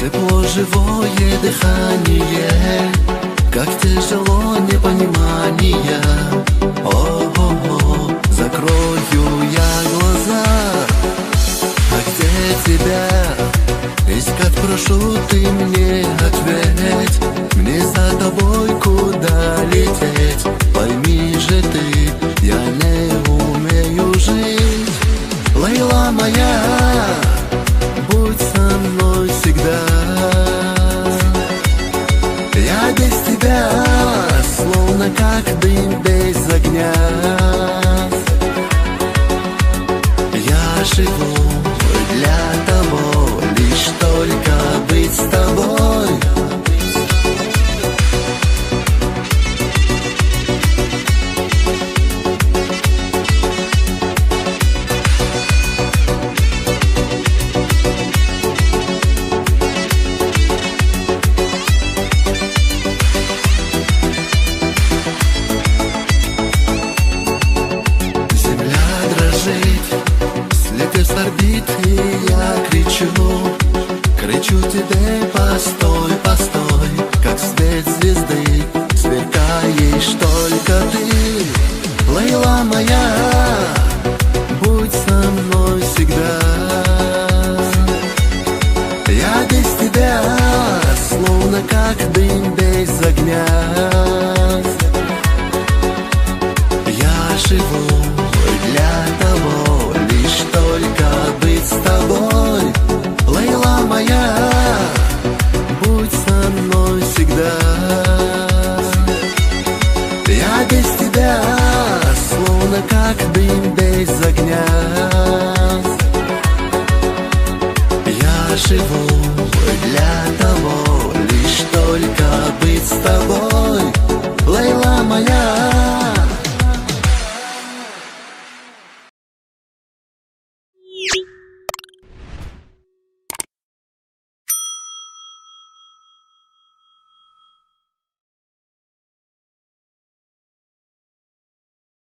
тепло, живое дыхание, как тяжело непонимание. О-о-о, закрою я глаза, а где тебя искать, прошу, ты мне ответь. Мне за тобой куда лететь? Пойми же ты, я не умею жить. Лейла моя, будь со мной всегда. Я без тебя словно как дым без огня. Я живу для того, лишь только быть с тобой. Слетев с орбиты, я кричу тебе: постой, постой, как свет звезды, сверкаешь только ты. Лейла моя, будь со мной всегда.